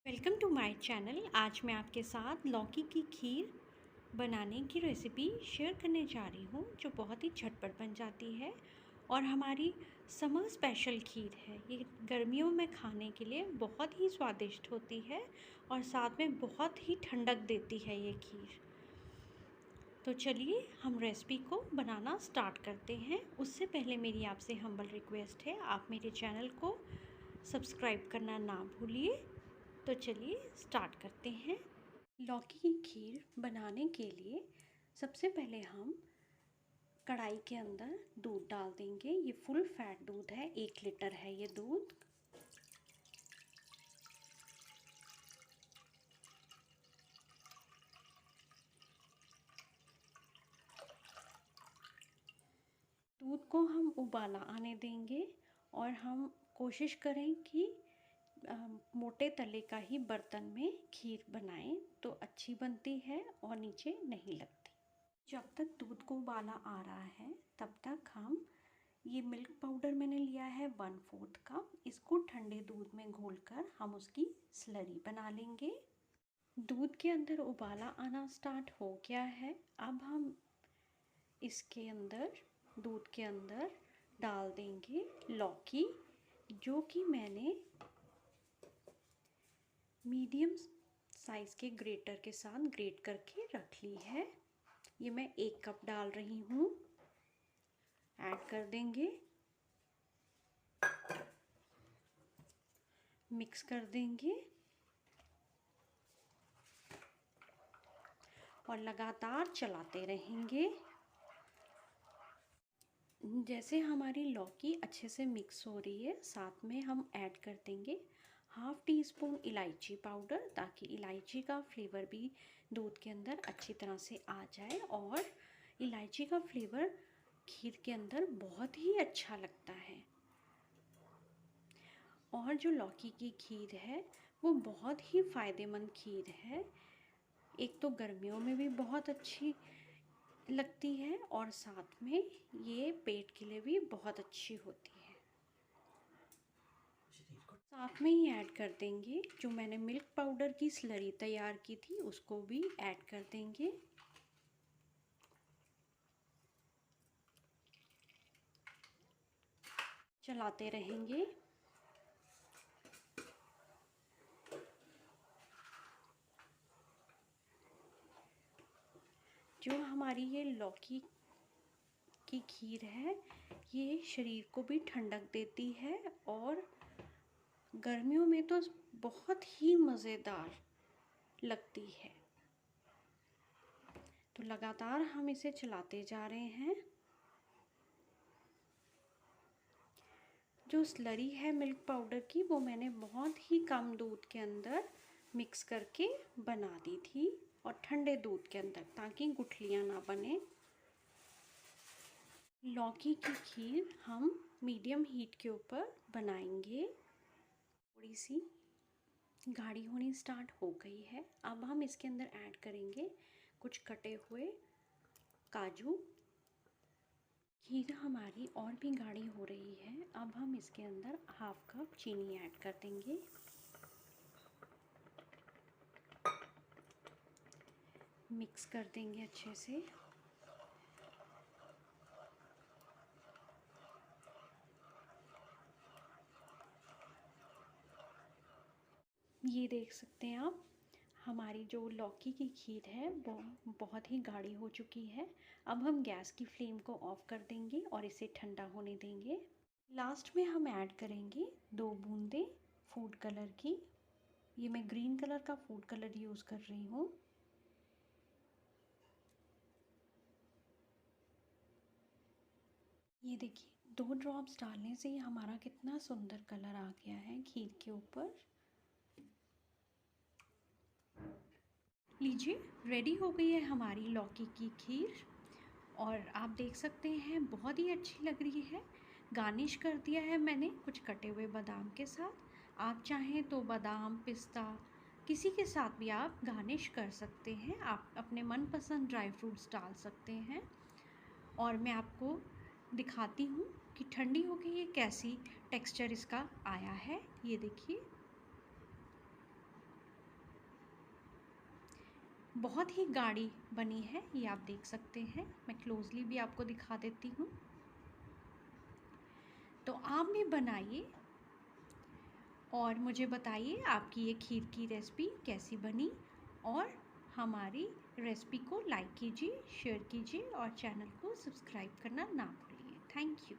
Welcome to my channel. आज मैं आपके साथ लौकी की खीर बनाने की रेसिपी शेयर करने जा रही हूँ, जो बहुत ही झटपट बन जाती है और हमारी समर स्पेशल खीर है। ये गर्मियों में खाने के लिए बहुत ही स्वादिष्ट होती है और साथ में बहुत ही ठंडक देती है ये खीर। तो चलिए हम रेसिपी को बनाना स्टार्ट करते हैं। उससे पहले मेरी आपसे हम्बल रिक्वेस्ट है, आप मेरे चैनल को सब्सक्राइब करना ना भूलिए। तो चलिए स्टार्ट करते हैं। लौकी की खीर बनाने के लिए सबसे पहले हम कढ़ाई के अंदर दूध डाल देंगे। ये फुल फैट दूध है, 1 लीटर है ये दूध। दूध को हम उबाला आने देंगे और हम कोशिश करें कि मोटे तले का ही बर्तन में खीर बनाएं, तो अच्छी बनती है और नीचे नहीं लगती। जब तक दूध को उबाला आ रहा है तब तक हम ये मिल्क पाउडर मैंने लिया है 1/4 कप। इसको ठंडे दूध में घोलकर हम उसकी स्लरी बना लेंगे। दूध के अंदर उबाला आना स्टार्ट हो गया है। अब हम इसके अंदर दूध के अंदर डाल देंगे लौकी, जो कि मैंने मीडियम साइज़ के ग्रेटर के साथ ग्रेट करके रख ली है। ये मैं 1 कप डाल रही हूँ। ऐड कर देंगे, मिक्स कर देंगे और लगातार चलाते रहेंगे। जैसे हमारी लौकी अच्छे से मिक्स हो रही है, साथ में हम ऐड कर देंगे 1/2 टीस्पून इलायची पाउडर, ताकि इलायची का फ्लेवर भी दूध के अंदर अच्छी तरह से आ जाए। और इलायची का फ्लेवर खीर के अंदर बहुत ही अच्छा लगता है। और जो लौकी की खीर है वो बहुत ही फ़ायदेमंद खीर है। एक तो गर्मियों में भी बहुत अच्छी लगती है और साथ में ये पेट के लिए भी बहुत अच्छी होती है। साथ में ही ऐड कर देंगे जो मैंने मिल्क पाउडर की स्लरी तैयार की थी, उसको भी ऐड कर देंगे। चलाते रहेंगे। जो हमारी ये लौकी की खीर है, ये शरीर को भी ठंडक देती है और गर्मियों में तो बहुत ही मज़ेदार लगती है। तो लगातार हम इसे चलाते जा रहे हैं। जो स्लरी है मिल्क पाउडर की, वो मैंने बहुत ही कम दूध के अंदर मिक्स करके बना दी थी और ठंडे दूध के अंदर, ताकि गुठलियाँ ना बने। लौकी की खीर हम मीडियम हीट के ऊपर बनाएंगे। थोड़ी सी गाढ़ी होनी स्टार्ट हो गई है। अब हम इसके अंदर ऐड करेंगे कुछ कटे हुए काजू। खीर हमारी और भी गाढ़ी हो रही है। अब हम इसके अंदर 1/2 कप चीनी ऐड कर देंगे। मिक्स कर देंगे अच्छे से। ये देख सकते हैं आप, हमारी जो लौकी की खीर है वो बहुत ही गाढ़ी हो चुकी है। अब हम गैस की फ्लेम को ऑफ कर देंगे और इसे ठंडा होने देंगे। लास्ट में हम ऐड करेंगे 2 बूंदें फूड कलर की। ये मैं ग्रीन कलर का फूड कलर यूज़ कर रही हूँ। ये देखिए, 2 ड्रॉप्स डालने से ही हमारा कितना सुंदर कलर आ गया है खीर के ऊपर। लीजिए, रेडी हो गई है हमारी लौकी की खीर और आप देख सकते हैं बहुत ही अच्छी लग रही है। गार्निश कर दिया है मैंने कुछ कटे हुए बादाम के साथ। आप चाहें तो बादाम, पिस्ता किसी के साथ भी आप गार्निश कर सकते हैं। आप अपने मनपसंद ड्राई फ्रूट्स डाल सकते हैं। और मैं आपको दिखाती हूँ कि ठंडी हो गई है कैसी टेक्सचर इसका आया है। ये देखिए, बहुत ही गाढ़ी बनी है, ये आप देख सकते हैं। मैं क्लोजली भी आपको दिखा देती हूँ। तो आप भी बनाइए और मुझे बताइए आपकी ये खीर की रेसिपी कैसी बनी। और हमारी रेसिपी को लाइक कीजिए, शेयर कीजिए और चैनल को सब्सक्राइब करना ना भूलिए। Thank you.